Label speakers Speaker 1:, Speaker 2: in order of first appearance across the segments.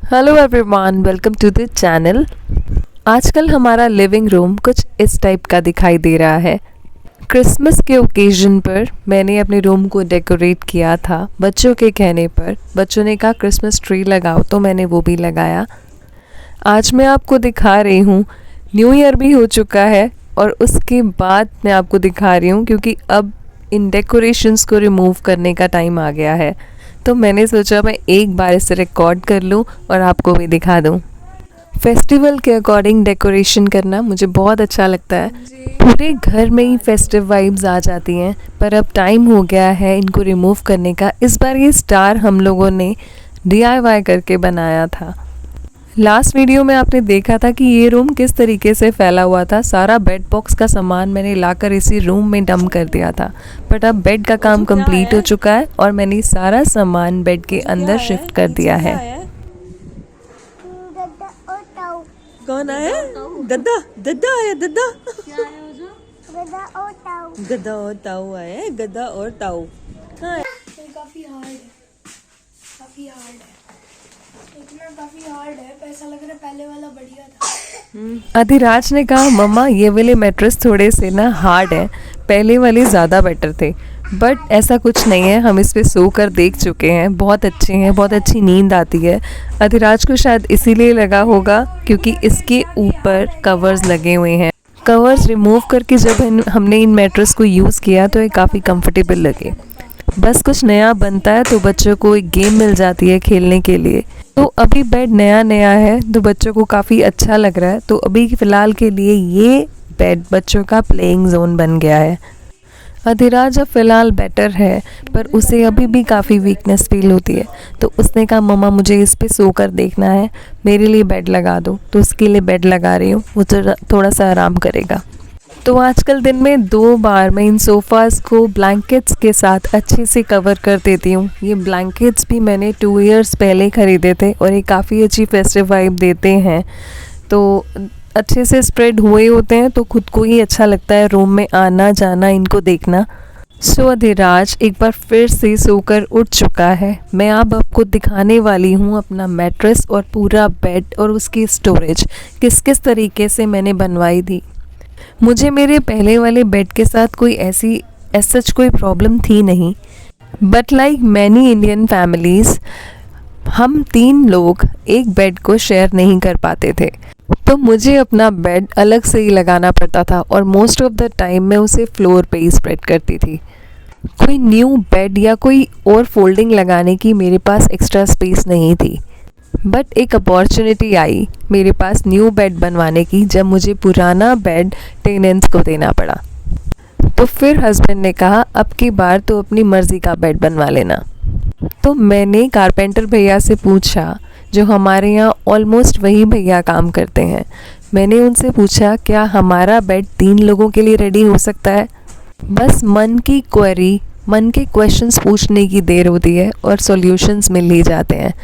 Speaker 1: Hello everyone, welcome to the channel. आजकल हमारा living room कुछ इस टाइप का दिखाई दे रहा है। क्रिसमस के ओकेजन पर मैंने अपने रूम को डेकोरेट किया था बच्चों के कहने पर। बच्चों ने कहा क्रिसमस ट्री लगाओ तो मैंने वो भी लगाया। आज मैं आपको दिखा रही हूँ, न्यू ईयर भी हो चुका है और उसके बाद मैं आपको दिखा रही हूँ क्योंकि अब इन डेकोरेशंस को रिमूव करने का टाइम आ गया है। तो मैंने सोचा मैं एक बार इसे रिकॉर्ड कर लूँ और आपको भी दिखा दूँ। फेस्टिवल के अकॉर्डिंग डेकोरेशन करना मुझे बहुत अच्छा लगता है। पूरे घर में ही फेस्टिव वाइब्स आ जाती हैं, पर अब टाइम हो गया है इनको रिमूव करने का। इस बार ये स्टार हम लोगों ने DIY करके बनाया था। लास्ट वीडियो में आपने देखा था कि ये रूम किस तरीके से फैला हुआ था। सारा बेड बॉक्स का सामान मैंने लाकर इसी रूम में डंप कर दिया था, बट अब बेड का काम कंप्लीट हो चुका है और मैंने सारा सामान बेड के अंदर शिफ्ट कर दिया है।
Speaker 2: कौन आया? गद्दा गद्दा आया। गद्दा गद्दा और ताऊ आया। गद्दा और ताऊ
Speaker 3: काफी हार्ड है। इतना काफी हार्ड है, पैसा लग रहा है पहले वाला बढ़िया था।
Speaker 1: अधिराज ने कहा मम्मा ये वाले मैट्रेस थोड़े से ना हार्ड हैं, पहले वाले ज़्यादा बेटर थे। बट ऐसा कुछ नहीं है, हम इस पे सो कर देख चुके हैं, बहुत अच्छे हैं, बहुत अच्छी नींद आती है। अधिराज को शायद इसीलिए लगा होगा क्योंकि इसके ऊपर कवर्स लगे हुए हैं। कवर्स रिमूव करके जब हमने इन मैट्रेस को यूज़ किया तो ये काफ़ी कंफर्टेबल लगे। बस कुछ नया बनता है तो बच्चों को एक गेम मिल जाती है खेलने के लिए। तो अभी बेड नया नया है तो बच्चों को काफ़ी अच्छा लग रहा है। तो अभी फ़िलहाल के लिए ये बेड बच्चों का प्लेइंग जोन बन गया है। अधिराज अब फ़िलहाल बेटर है, पर उसे अभी भी काफ़ी वीकनेस फील होती है। तो उसने कहा मम्मा मुझे इस पे सो कर देखना है, मेरे लिए बेड लगा दो। तो उसके लिए बेड लगा रही हूँ, वो थोड़ा सा आराम करेगा। तो आजकल दिन में 2 बार मैं इन सोफ़ाज़ को ब्लैंकेट्स के साथ अच्छे से कवर कर देती हूँ। ये ब्लैंकेट्स भी मैंने 2 इयर्स पहले ख़रीदे थे और ये काफ़ी अच्छी फेस्टिव वाइब देते हैं। तो अच्छे से स्प्रेड हुए होते हैं तो खुद को ही अच्छा लगता है रूम में आना जाना, इनको देखना। सो अधिराज एक बार फिर से सोकर उठ चुका है। मैं अब आपको दिखाने वाली हूँ अपना मैट्रेस और पूरा बेड और उसकी स्टोरेज किस किस तरीके से मैंने बनवाई थी। मुझे मेरे पहले वाले बेड के साथ कोई ऐसी सच कोई प्रॉब्लम थी नहीं, but like many Indian families हम 3 लोग एक बेड को शेयर नहीं कर पाते थे। तो मुझे अपना बेड अलग से ही लगाना पड़ता था और मोस्ट ऑफ द टाइम मैं उसे फ्लोर पे ही स्प्रेड करती थी। कोई न्यू बेड या कोई और फोल्डिंग लगाने की मेरे पास एक्स्ट्रा स्पेस नहीं थी। बट एक अपॉर्चुनिटी आई मेरे पास न्यू बेड बनवाने की, जब मुझे पुराना बेड टेनेंट्स को देना पड़ा। तो फिर हस्बैंड ने कहा अब की बार तो अपनी मर्ज़ी का बेड बनवा लेना। तो मैंने कारपेंटर भैया से पूछा, जो हमारे यहाँ ऑलमोस्ट वही भैया काम करते हैं। मैंने उनसे पूछा क्या हमारा बेड 3 लोगों के लिए रेडी हो सकता है। बस मन की क्वेरी, मन के क्वेश्चंस पूछने की देर होती है और सॉल्यूशंस मिल ही जाते हैं।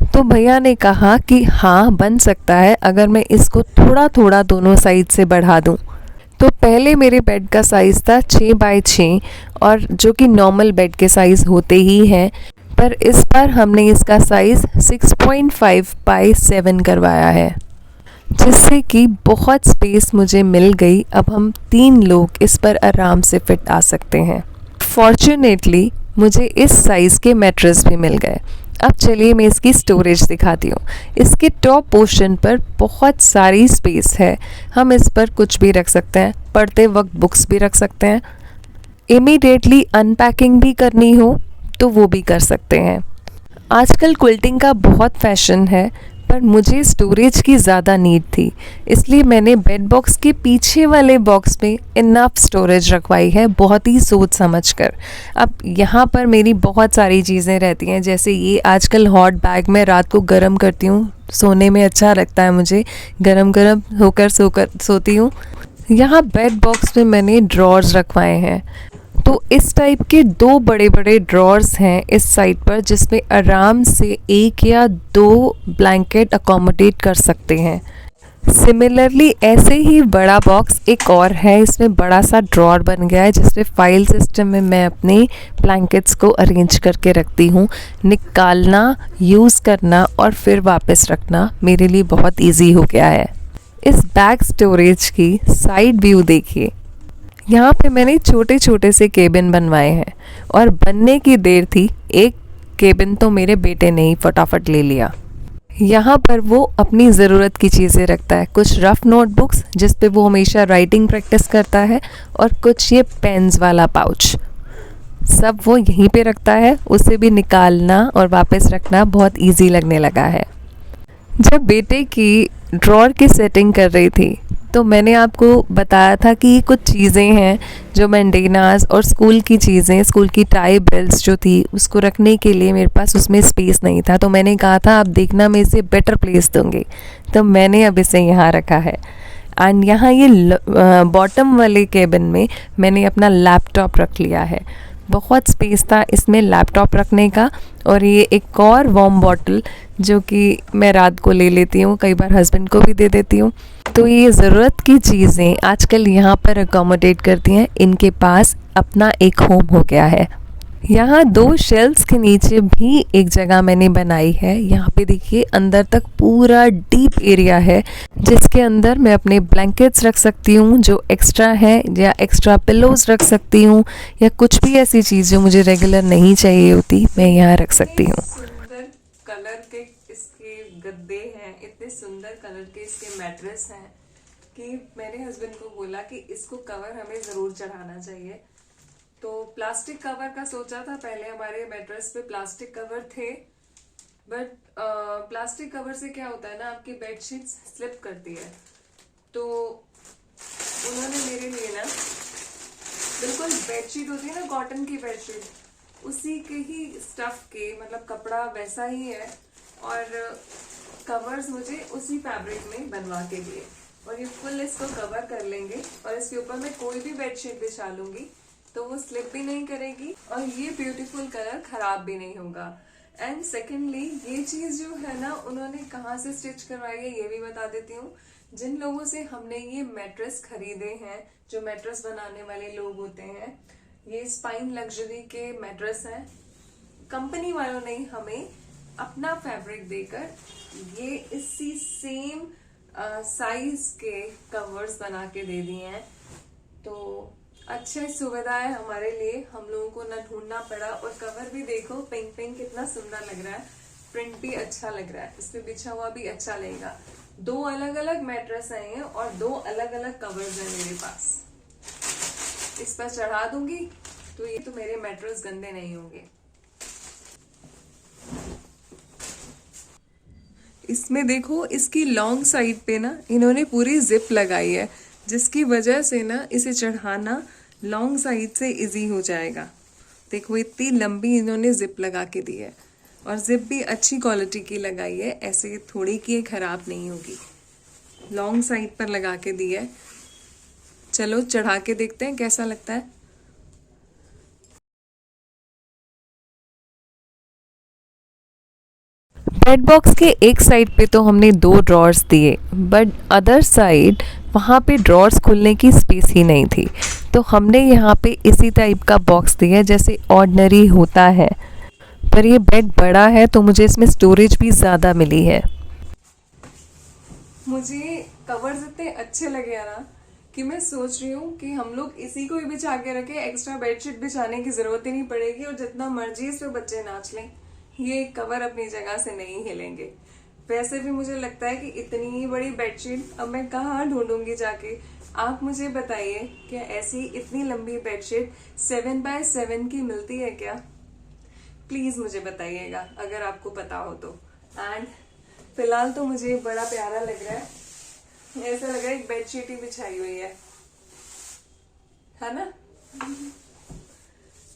Speaker 1: तो भैया ने कहा कि हाँ बन सकता है अगर मैं इसको थोड़ा थोड़ा दोनों साइड से बढ़ा दूँ। तो पहले मेरे बेड का साइज़ था 6 बाय 6 और जो कि नॉर्मल बेड के साइज़ होते ही हैं, पर इस बार हमने इसका साइज़ 6.5 बाय 7 करवाया है, जिससे कि बहुत स्पेस मुझे मिल गई। अब हम 3 लोग इस पर आराम से फिट आ सकते हैं। फॉर्चुनेटली मुझे इस साइज़ के मैट्रेस भी मिल गए। अब चलिए मैं इसकी स्टोरेज दिखाती हूँ। इसके टॉप पोर्शन पर बहुत सारी स्पेस है, हम इस पर कुछ भी रख सकते हैं, पढ़ते वक्त बुक्स भी रख सकते हैं, इमीडिएटली अनपैकिंग भी करनी हो तो वो भी कर सकते हैं। आजकल क्विल्टिंग का बहुत फैशन है, पर मुझे स्टोरेज की ज़्यादा नीड थी, इसलिए मैंने बेड बॉक्स के पीछे वाले बॉक्स में इनफ स्टोरेज रखवाई है, बहुत ही सोच समझ कर। अब यहाँ पर मेरी बहुत सारी चीज़ें रहती हैं, जैसे ये आजकल हॉट बैग में रात को गर्म करती हूँ, सोने में अच्छा लगता है मुझे, गरम गरम होकर सोती हूँ। यहाँ बेड बॉक्स में मैंने ड्रॉर्स रखवाए हैं। तो इस टाइप के 2 बड़े बड़े ड्रॉर्स हैं इस साइड पर, जिसमें आराम से 1 या 2 ब्लैंकेट अकोमोडेट कर सकते हैं। सिमिलरली ऐसे ही बड़ा बॉक्स एक और है, इसमें बड़ा सा ड्रॉर बन गया है जिसमें फाइल सिस्टम में मैं अपने ब्लैंकेट्स को अरेंज करके रखती हूँ। निकालना, यूज़ करना और फिर वापस रखना मेरे लिए बहुत इजी हो गया है। इस बैग स्टोरेज की साइड व्यू देखिए। यहाँ पे मैंने छोटे छोटे से केबिन बनवाए हैं और बनने की देर थी, एक केबिन तो मेरे बेटे ने ही फटाफट ले लिया। यहाँ पर वो अपनी ज़रूरत की चीज़ें रखता है, कुछ रफ़ नोटबुक्स जिस पे वो हमेशा राइटिंग प्रैक्टिस करता है और कुछ ये पेन्स वाला पाउच, सब वो यहीं पे रखता है। उसे भी निकालना और वापस रखना बहुत इजी लगने लगा है। जब बेटे की ड्रॉर की सेटिंग कर रही थी तो मैंने आपको बताया था कि ये कुछ चीज़ें हैं जो मैंडेनास और स्कूल की चीज़ें, स्कूल की टाई बेल्ट्स जो थी उसको रखने के लिए मेरे पास उसमें स्पेस नहीं था। तो मैंने कहा था अब देखना मैं इसे बेटर प्लेस दूँगी, तो मैंने अब इसे यहाँ रखा है। एंड यहाँ ये बॉटम वाले केबिन में मैंने अपना लैपटॉप रख लिया है। बहुत स्पेस था इसमें लैपटॉप रखने का। और ये एक और वार्म बॉटल जो कि मैं रात को ले लेती हूँ, कई बार हस्बैंड को भी दे देती हूँ। तो ये ज़रूरत की चीज़ें आजकल यहाँ पर अकोमोडेट करती हैं, इनके पास अपना एक होम हो गया है। यहाँ 2 शेल्फ्स के नीचे भी एक जगह मैंने बनाई है। यहाँ पे देखिए अंदर तक पूरा डीप एरिया है जिसके अंदर मैं अपने ब्लैंकेट्स रख सकती हूँ जो एक्स्ट्रा है, या एक्स्ट्रा पिलोज रख सकती हूँ, या कुछ भी ऐसी चीज़ जो मुझे रेगुलर नहीं चाहिए होती मैं यहाँ रख सकती हूँ।
Speaker 2: सुंदर कलर के इसके गद्दे हैं, इतने सुंदर कलर के इसके मैट्रेस हैं कि मैंने हस्बैंड को बोला कि इसको कवर हमें जरूर चढ़ाना चाहिए। तो प्लास्टिक कवर का सोचा था, पहले हमारे मैट्रेस पे प्लास्टिक कवर थे, बट प्लास्टिक कवर से क्या होता है ना, आपकी बेडशीट स्लिप करती है। तो उन्होंने मेरे लिए ना बिल्कुल बेडशीट होती है ना कॉटन की बेडशीट, उसी के ही स्टफ के, मतलब कपड़ा वैसा ही है और कवर्स मुझे उसी फैब्रिक में बनवा के दिए। और ये फुल इसको कवर कर लेंगे और इसके ऊपर मैं कोई भी बेडशीट बिछा लूंगी तो वो स्लिप भी नहीं करेगी और ये ब्यूटीफुल कलर खराब भी नहीं होगा। एंड सेकेंडली ये चीज जो है ना उन्होंने कहाँ से स्टिच करवाई है ये भी बता देती हूँ। जिन लोगों से हमने ये मैट्रेस खरीदे हैं, जो मैट्रेस बनाने वाले लोग होते हैं, ये स्पाइन लग्जरी के मैट्रेस हैं। कंपनी वालों ने हमें अपना फैब्रिक देकर ये इसी सेम साइज के कवर्स बना के दे दिए हैं। तो अच्छी सुविधा है हमारे लिए, हम लोगों को ना ढूंढना पड़ा। और कवर भी देखो पिंक पिंक कितना सुंदर लग रहा है, प्रिंट भी अच्छा लग रहा है, इस पे बिछा हुआ भी अच्छा लगेगा। 2 अलग अलग मैट्रेस आए हैं और 2 अलग अलग कवर्स हैं मेरे पास। इस पर चढ़ा दूंगी तो ये तो मेरे मैट्रेस गंदे नहीं होंगे। इसमें देखो इसकी लॉन्ग साइड पे ना इन्होंने पूरी जिप लगाई है, जिसकी वजह से ना इसे चढ़ाना लॉन्ग साइड से इजी हो जाएगा। देखो इतनी लंबी इन्होंने जिप लगा के दी है और जिप भी अच्छी क्वालिटी की लगाई है, ऐसे थोड़ी कि ये खराब नहीं होगी। लॉन्ग साइड पर लगा के दी है। चलो चढ़ा के देखते हैं कैसा लगता है।
Speaker 1: बेड बॉक्स के एक साइड पे तो हमने 2 ड्रॉर्स दिए, बट अदर साइड वहाँ पे ड्रॉर्स खुलने की स्पेस ही नहीं थी। तो हमने यहाँ पे इसी टाइप का बॉक्स दिया जैसे ऑर्डिनरी होता है, पर ये बेड बड़ा है तो मुझे इसमें स्टोरेज भी ज़्यादा मिली है।
Speaker 2: मुझे कवर्स इतने अच्छे लगे ना कि मैं सोच रही हूँ कि हम लोग इसी को ही बिछा के रखें, एक्स्ट्रा बेडशीट बिछाने की जरूरत ही नहीं पड़ेगी और जितना मर्जी इस पे बच्चे नाच लें, ये कवर अपनी जगह से नहीं हिलेंगे। वैसे भी मुझे लगता है कि इतनी बड़ी बेडशीट अब मैं कहाँ ढूंढूंगी जाके। आप मुझे बताइए क्या ऐसी इतनी लंबी बेडशीट 7x7 की मिलती है क्या? प्लीज मुझे बताइएगा अगर आपको पता हो तो। एंड फिलहाल तो मुझे बड़ा प्यारा लग रहा है, ऐसा लग रहा है एक बेडशीट ही बिछाई हुई है ना?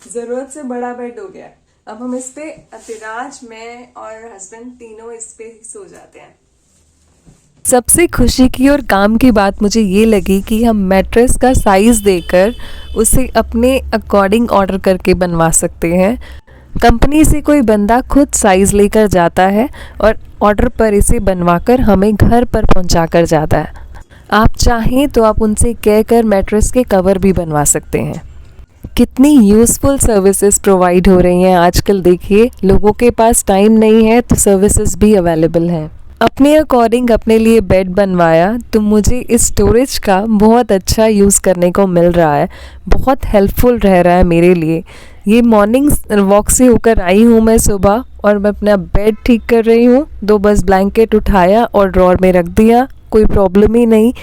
Speaker 2: जरूरत से बड़ा बेड हो गया। अब हम इस पे अतिराज, मैं और हस्बैंड तीनों इस पे सो जाते हैं।
Speaker 1: सबसे खुशी की और काम की बात मुझे ये लगी कि हम मैट्रेस का साइज़ देकर उसे अपने अकॉर्डिंग ऑर्डर करके बनवा सकते हैं। कंपनी से कोई बंदा खुद साइज़ लेकर जाता है और ऑर्डर पर इसे बनवाकर हमें घर पर पहुंचा कर जाता है। आप चाहें तो आप उनसे कहकर मैट्रेस के कवर भी बनवा सकते हैं। कितनी यूज़फुल सर्विसेज प्रोवाइड हो रही हैं आजकल। देखिए, लोगों के पास टाइम नहीं है तो सर्विसेज भी अवेलेबल हैं। अपने अकॉर्डिंग अपने लिए बेड बनवाया तो मुझे इस स्टोरेज का बहुत अच्छा यूज़ करने को मिल रहा है, बहुत हेल्पफुल रह रहा है मेरे लिए। ये मॉर्निंग वॉक से होकर आई हूँ मैं सुबह और मैं अपना बेड ठीक कर रही हूँ, तो बस ब्लैंकेट उठाया और ड्रॉर में रख दिया, कोई प्रॉब्लम ही नहीं।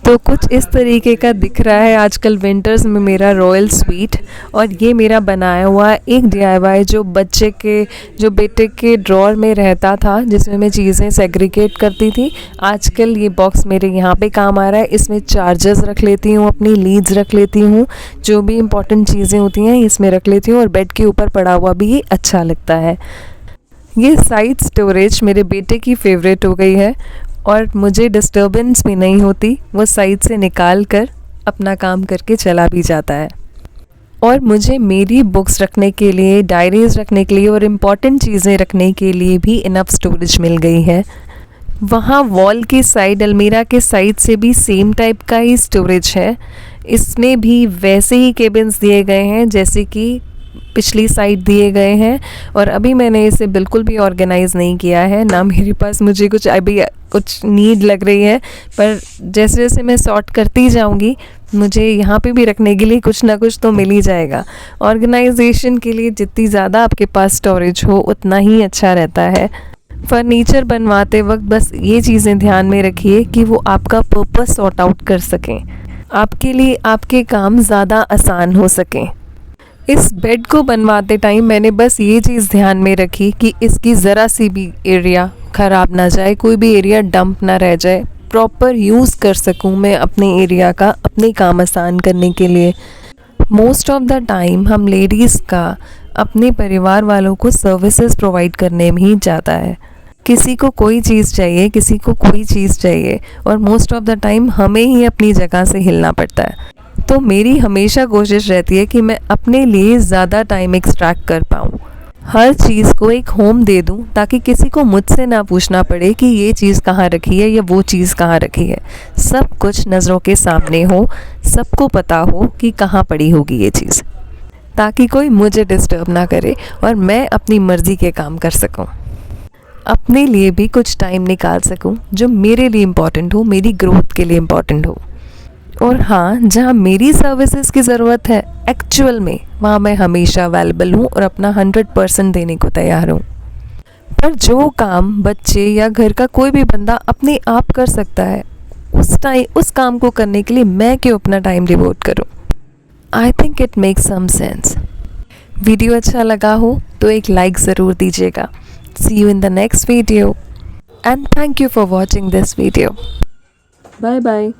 Speaker 1: तो कुछ इस तरीके का दिख रहा है आजकल विंटर्स में मेरा रॉयल स्वीट। और ये मेरा बनाया हुआ एक DIY जो बेटे के ड्रॉर में रहता था, जिसमें मैं चीज़ें सेग्रीगेट करती थी। आजकल ये बॉक्स मेरे यहाँ पे काम आ रहा है। इसमें चार्जर्स रख लेती हूँ, अपनी लीड्स रख लेती हूँ, जो भी इम्पोर्टेंट चीज़ें होती हैं इसमें रख लेती हूँ, और बेड के ऊपर पड़ा हुआ भी ये अच्छा लगता है। ये साइड स्टोरेज मेरे बेटे की फेवरेट हो गई है और मुझे डिस्टर्बेंस भी नहीं होती। वो साइड से निकाल कर अपना काम करके चला भी जाता है। और मुझे मेरी बुक्स रखने के लिए, डायरीज़ रखने के लिए और इम्पॉर्टेंट चीज़ें रखने के लिए भी इनफ स्टोरेज मिल गई है। वहाँ वॉल की साइड, अलमीरा के साइड से भी सेम टाइप का ही स्टोरेज है। इसमें भी वैसे ही केबिन्स दिए गए हैं जैसे कि पिछली साइड दिए गए हैं। और अभी मैंने इसे बिल्कुल भी ऑर्गेनाइज़ नहीं किया है, ना मेरे पास मुझे कुछ नीड लग रही है, पर जैसे जैसे मैं सॉर्ट करती जाऊंगी मुझे यहाँ पे भी रखने के लिए कुछ ना कुछ तो मिल ही जाएगा। ऑर्गेनाइजेशन के लिए जितनी ज़्यादा आपके पास स्टोरेज हो उतना ही अच्छा रहता है। फर्नीचर बनवाते वक्त बस ये चीज़ें ध्यान में रखिए कि वो आपका पर्पस सॉर्ट आउट कर सकें, आपके लिए आपके काम ज़्यादा आसान हो सकें। इस बेड को बनवाते टाइम मैंने बस ये चीज़ ध्यान में रखी कि इसकी ज़रा सी भी एरिया ख़राब ना जाए, कोई भी एरिया डंप ना रह जाए, प्रॉपर यूज़ कर सकूं मैं अपने एरिया का, अपने काम आसान करने के लिए। मोस्ट ऑफ द टाइम हम लेडीज़ का अपने परिवार वालों को सर्विसेज प्रोवाइड करने में ही जाता है। किसी को कोई चीज़ चाहिए, किसी को कोई चीज़ चाहिए, और मोस्ट ऑफ द टाइम हमें ही अपनी जगह से हिलना पड़ता है। तो मेरी हमेशा कोशिश रहती है कि मैं अपने लिए ज़्यादा टाइम एक्सट्रैक्ट कर पाऊँ, हर चीज़ को एक होम दे दूँ, ताकि किसी को मुझसे ना पूछना पड़े कि ये चीज़ कहाँ रखी है या वो चीज़ कहाँ रखी है। सब कुछ नज़रों के सामने हो, सबको पता हो कि कहाँ पड़ी होगी ये चीज़, ताकि कोई मुझे डिस्टर्ब ना करे और मैं अपनी मर्ज़ी के काम कर सकूँ, अपने लिए भी कुछ टाइम निकाल सकूँ जो मेरे लिए इम्पॉर्टेंट हो, मेरी ग्रोथ के लिए इम्पॉर्टेंट हो। और हाँ, जहाँ मेरी सर्विसेज की ज़रूरत है एक्चुअल में, वहाँ मैं हमेशा अवेलेबल हूँ और अपना 100% देने को तैयार हूँ। पर जो काम बच्चे या घर का कोई भी बंदा अपने आप कर सकता है, उस काम को करने के लिए मैं क्यों अपना टाइम डिवोट करूँ? I think it makes some sense. Video अच्छा लगा हो तो एक लाइक ज़रूर दीजिएगा। See you in the next video and thank you for watching this video. Bye bye.